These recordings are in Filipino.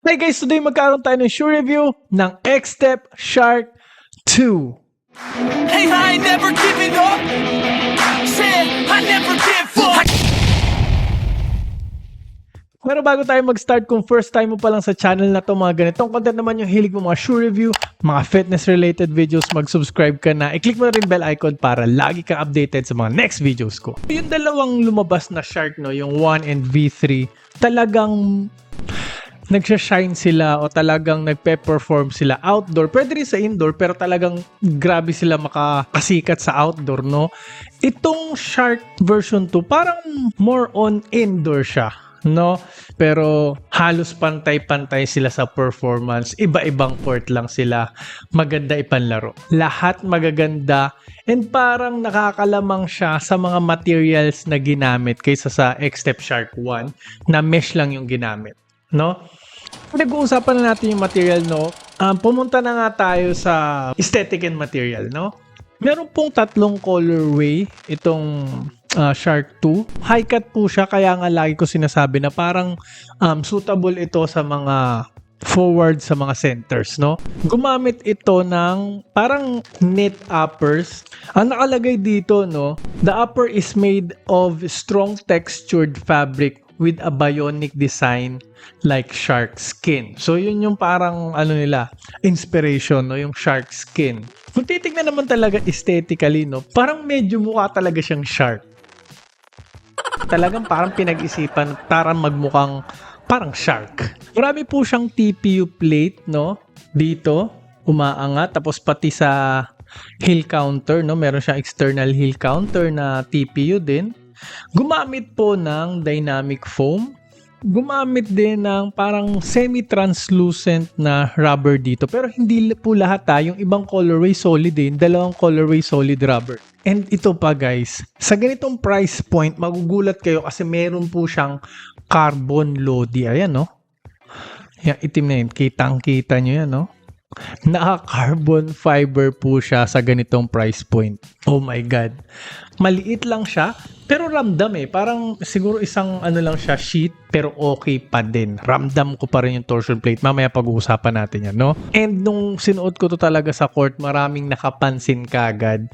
Hey guys, today magkaroon tayo ng shoe review ng X-Step Shark 2. Hey, I ain't never giving up. Said I never give up. Pero bago tayo mag-start, kung first time mo pa lang sa channel na to, mga ganitong content naman yung hilig mo, mga shoe review, mga fitness-related videos, mag-subscribe ka na. I-click mo na rin bell icon para lagi kang updated sa mga next videos ko. Yung dalawang lumabas na Shark, no, yung 1 and V3, talagang nagsha-shine sila o talagang nagpe-perform sila outdoor. Pwede rin sa indoor, pero talagang grabe sila makakasikat sa outdoor, no? Itong Shark version 2, parang more on indoor siya, no? Pero halos pantay-pantay sila sa performance. Iba-ibang court lang sila. Maganda ipanlaro. Lahat magaganda and parang nakakalamang siya sa mga materials na ginamit kaysa sa X-Step Shark 1 na mesh lang yung ginamit, no? Nag-uusapan na natin yung material, no? Pumunta na nga tayo sa aesthetic and material, no? Meron pong tatlong colorway itong Shark 2. High cut po siya, kaya nga lagi ko sinasabi na parang suitable ito sa mga forward sa mga centers, no? Gumamit ito ng parang knit uppers. Ang nakalagay dito, no? The upper is made of strong textured fabric with a bionic design like shark skin. So yun yung parang ano nila, inspiration, no, yung shark skin. Kung titignan naman talaga aesthetically, no, parang medyo mukha talaga siyang shark. Talagang parang pinag-isipan para magmukhang parang shark. Marami po siyang TPU plate, no, dito umaangat, tapos pati sa heel counter, no, meron siyang external heel counter na TPU din. Gumamit po ng dynamic foam. Gumamit din ng parang semi-translucent na rubber dito. Pero hindi po lahat yung ibang colorway solid din. Dalawang colorway solid rubber. And ito pa guys, sa ganitong price point, magugulat kayo kasi meron po siyang carbon lodi. Ayan, no? Yan, itim na yun. Kitang-kita nyo yan, no? Naka-carbon fiber po siya sa ganitong price point. Oh my God. Maliit lang siya, pero ramdam eh. Parang siguro isang ano lang siya, sheet, pero okay pa din. Ramdam ko pa rin yung torsion plate. Mamaya pag-uusapan natin yan, no? And nung sinuot ko to talaga sa court, maraming nakapansin kagad.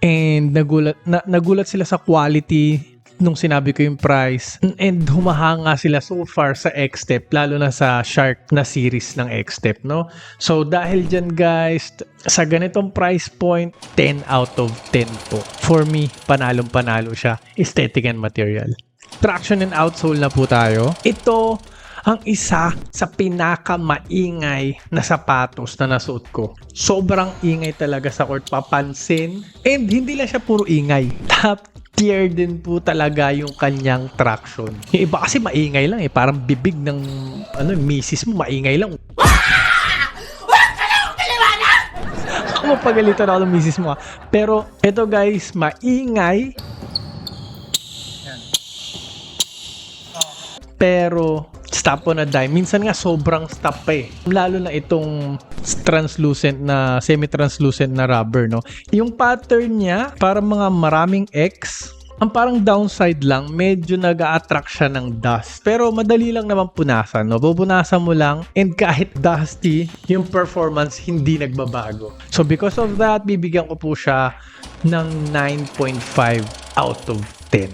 And nagulat sila sa quality nung sinabi ko yung price, and humahanga sila so far sa X-Step, lalo na sa Shark na series ng X-Step, no? So dahil dyan guys, sa ganitong price point, 10 out of 10 po. For me, panalong-panalo siya, aesthetic and material. Traction and outsole na po tayo. Ito ang isa sa pinakamaingay na sapatos na nasuot ko. Sobrang ingay talaga sa court, papansin. And hindi lang siya puro ingay. Top tier din po talaga yung kanyang traction. Yung iba kasi maingay lang eh. Parang bibig ng misis mo, maingay lang. Ako mapagalitan ako ng misis mo. Pero ito guys, maingay. Pero stop on a dime. Minsan nga sobrang stop pa eh. Lalo na itong translucent na, semi-translucent na rubber, no? Yung pattern niya, parang mga maraming X. Ang parang downside lang, medyo nag-a-attract siya ng dust. Pero madali lang naman punasan, no? Pupunasan mo lang, and kahit dusty, yung performance hindi nagbabago. So because of that, bibigyan ko po siya ng 9.5 out of 10.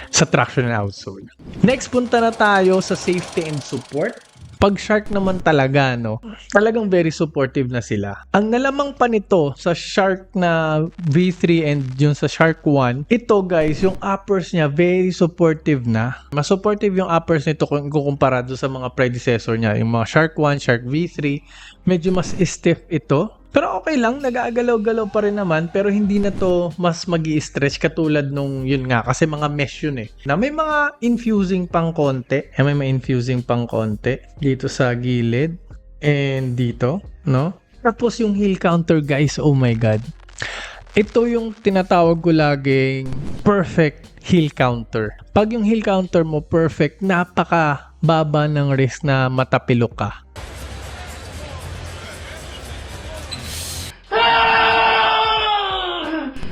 Sa traction and outsole. Next, punta na tayo sa safety and support. Pag Shark naman talaga, no, talagang very supportive na sila. Ang nalamang pa nito sa Shark na V3 and yung sa Shark 1, ito guys, yung uppers niya very supportive na. Mas supportive yung uppers nito kung ikukumpara sa mga predecessor niya. Yung mga Shark 1, Shark V3, medyo mas stiff ito. Pero okay lang, nag-aagalaw-galaw pa rin naman, pero hindi na to mas magi-stretch katulad nung yun nga, kasi mga mesh yun eh. Na may mga infusing pang konti, may mga infusing pang konti dito sa gilid and dito, no? Tapos yung heel counter guys, oh my God. Ito yung tinatawag ko laging perfect heel counter. Pag yung heel counter mo perfect, napaka baba ng risk na matapilok ka.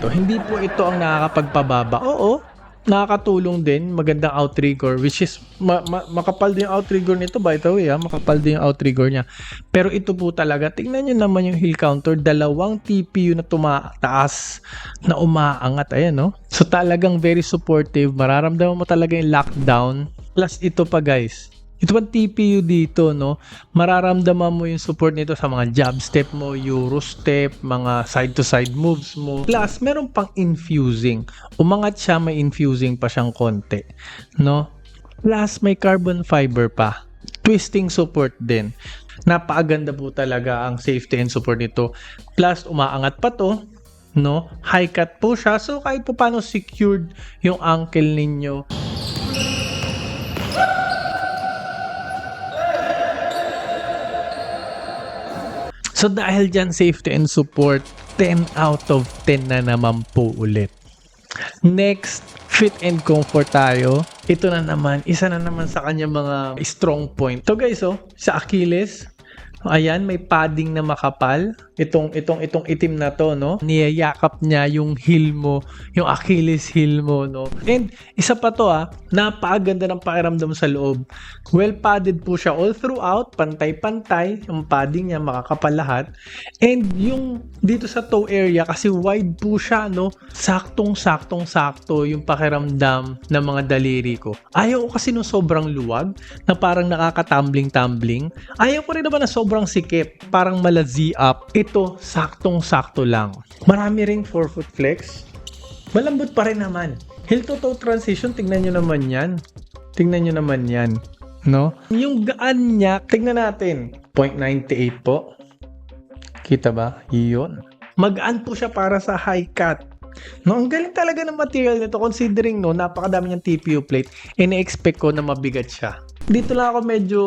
Hindi po ito ang nakakapagpababa. Oo, nakakatulong din, magandang outrigger, which is makapal din yung outrigger nito, by the way, makapal din yung outrigger niya. Pero ito po talaga, tingnan nyo naman yung hill counter, 2 TPU na tumataas na umaangat, ayan no. So talagang very supportive, mararamdaman mo talaga yung lockdown. Plus ito pa guys, ito pang TPU dito, no? Mararamdaman mo yung support nito sa mga jab step mo, euro step, mga side-to-side moves mo. Plus, meron pang infusing. Umangat siya, may infusing pa siyang konti, no? Plus, may carbon fiber pa. Twisting support din. Napakaganda po talaga ang safety and support nito. Plus, umaangat pa to, no? High cut po siya. So, kahit po paano secured yung ankle ninyo. So dahil dyan, safety and support, 10 out of 10 na naman po ulit. Next, fit and comfort tayo. Ito na naman, isa na naman sa kanya mga strong point. So guys, sa Achilles, ayan, may padding na makapal. Itong itim na to, no? Niyayakap niya yung heel mo, yung Achilles heel mo, no? And isa pa to, napakaganda ng pakiramdam sa loob. Well padded po siya all throughout, pantay-pantay, yung padding niya makakapal lahat. And yung dito sa toe area, kasi wide po siya, no? Saktong-sakto yung pakiramdam ng mga daliri ko. Ayaw ko kasi nung sobrang luwag, na parang nakakatumbling-tumbling. Ayaw ko rin naman na sobrang sikip, parang malazi up. Ito, saktong-sakto lang. Marami ring forefoot flex. Malambot pa rin naman. Heel to toe transition, tingnan nyo naman yan. Tingnan nyo naman yan. No? Yung gaan niya, tingnan natin. 0.98 po. Kita ba? Yun. Magaan po siya para sa high cut. No, ang galing talaga ng material nito considering no, napakadami niyang TPU plate. Ine-expect ko na mabigat siya. Dito lang ako medyo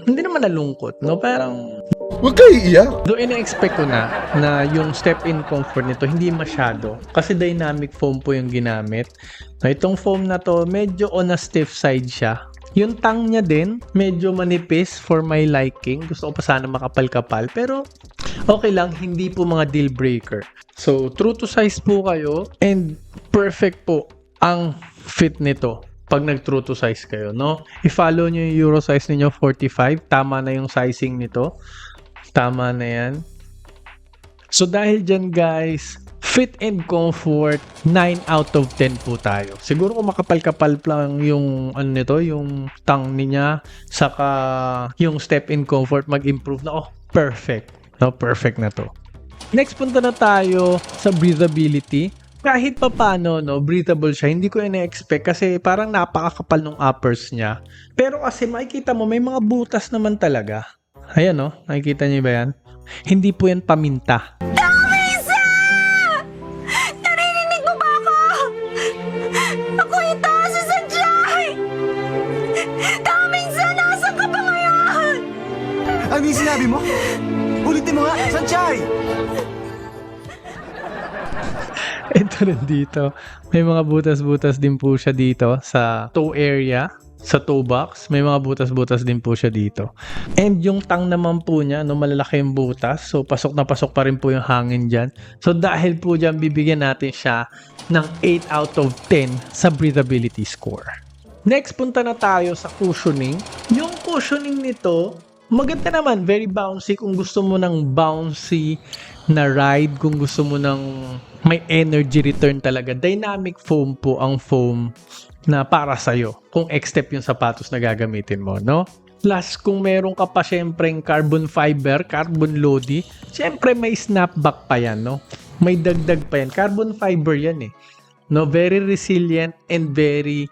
hindi naman nalungkot, no? Parang Huwag kayo iiyak. do ine-expect ko na yung step-in comfort nito hindi masyado kasi dynamic foam po yung ginamit. No, itong foam na to medyo on a stiff side siya. Yung tang niya din medyo manipis for my liking. Gusto ko pa sana makapal-kapal pero okay lang, hindi po mga deal breaker. So true to size po kayo and perfect po ang fit nito pag nag-true to size kayo, no? I-follow nyo yung euro size ninyo, 45. Tama na yung sizing nito. Tama na yan. So dahil dyan guys, fit and comfort, 9 out of 10 po tayo. Siguro kung makapal-kapal lang yung ano nito, yung tang niya, saka yung step in comfort mag-improve na, perfect. No, perfect na to. Next punta na tayo sa breathability. Kahit pa paano, no, breathable siya. Hindi ko ina-expect kasi parang napakakapal ng uppers niya. Pero kasi makikita mo, may mga butas naman talaga. Ayan, no? Nakikita niyo ba yan? Hindi po yan paminta. Teresa! Narinig mo ba ako? Ako ito, si Sanjay! Teresa, nasan ka ba ngayon? Ano yung sinabi mo? Ulitin mo nga, Sanchay! Ito rin dito. May mga butas-butas din po siya dito sa toe area, sa toe box. May mga butas-butas din po siya dito. And yung tang naman po niya, no, malalaki yung butas. So, pasok na pasok pa rin po yung hangin dyan. So, dahil po dyan, bibigyan natin siya ng 8 out of 10 sa breathability score. Next, punta na tayo sa cushioning. Yung cushioning nito, maganda naman. Very bouncy. Kung gusto mo ng bouncy na ride, kung gusto mo ng may energy return talaga, dynamic foam po ang foam na para sa'yo kung X-step yung sapatos na gagamitin mo, no? Plus, kung meron ka pa syempreng carbon fiber, carbon lodi, syempre may snapback pa yan, no? May dagdag pa yan. Carbon fiber yan eh. No? Very resilient and very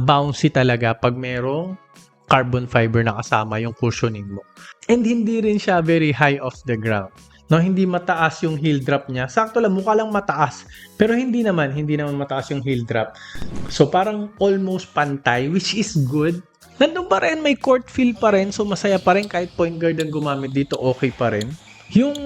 bouncy talaga pag merong carbon fiber na kasama yung cushioning mo. And hindi rin siya very high off the ground. No, hindi mataas yung heel drop niya. Sakto lang, mukha lang mataas. Pero hindi naman mataas yung heel drop. So parang almost pantay, which is good. Nandun pa rin, may court feel pa rin. So masaya pa rin kahit point guard ang gumamit dito, okay pa rin. Yung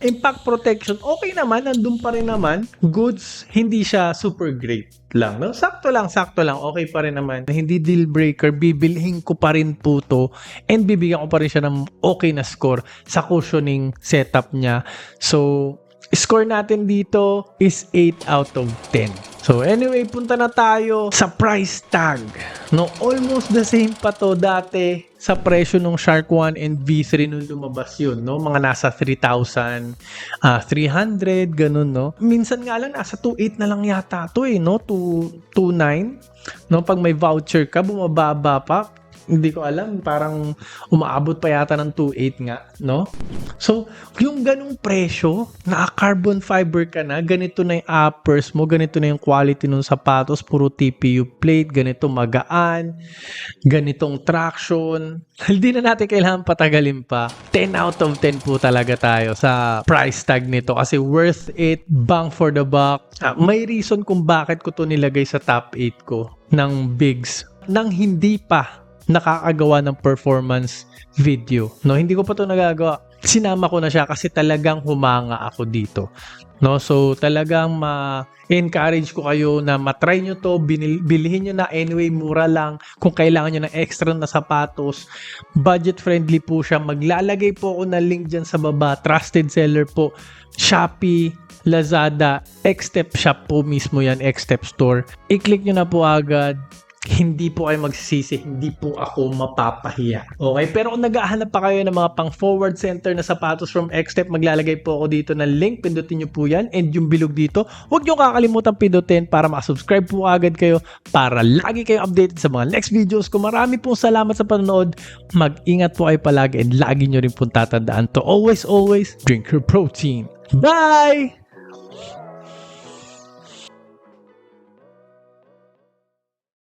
impact protection, okay naman, nandun pa rin naman. Goods, hindi siya super great lang. No? Sakto lang, okay pa rin naman. Hindi deal breaker, bibilhin ko pa rin po to and bibigyan ko pa rin siya ng okay na score sa cushioning setup niya. So, score natin dito is 8 out of 10. So anyway, punta na tayo sa price tag. No, almost the same pa to dati sa presyo ng Shark 1 and V3 nung lumabas yun, no? Mga nasa 3,300, ganun, no? Minsan nga lang, nasa 2,800 na lang yata to eh, no? 2,900, no? Pag may voucher ka, bumababa pa. Hindi ko alam, parang umaabot pa yata ng 2,800 nga, no? So, yung ganung presyo, naka-carbon fiber ka na, ganito na yung uppers mo, ganito na yung quality ng sapatos, puro TPU plate, ganito magaan, ganitong traction. Hindi na natin kailangan patagalin pa. 10 out of 10 po talaga tayo sa price tag nito kasi worth it, bang for the buck. May reason kung bakit ko to nilagay sa top 8 ko ng bigs nang hindi pa nakakagawa ng performance video, no? Hindi ko pa to nagagawa. Sinama ko na siya kasi talagang humanga ako dito, no? So talagang ma-encourage ko kayo na matry nyo to, bilhin nyo na, anyway mura lang. Kung kailangan nyo ng extra na sapatos, budget friendly po siya. Maglalagay po ako ng link dyan sa baba. Trusted seller po, Shopee, Lazada, Xstep shop po mismo yan, Xstep store. I-click nyo na po agad. Hindi po kayo magsisisi, hindi po ako mapapahiya. Okay, pero kung naghahanap pa kayo ng mga pang forward center na sapatos from Xstep, maglalagay po ako dito ng link, pindutin nyo po yan, and yung bilog dito, huwag nyo kakalimutan pindutin para makasubscribe po agad kayo para lagi kayo updated sa mga next videos ko. Marami pong salamat sa panonood, mag-ingat po kayo palagi and lagi nyo rin pong tatandaan to always drink your protein. Bye!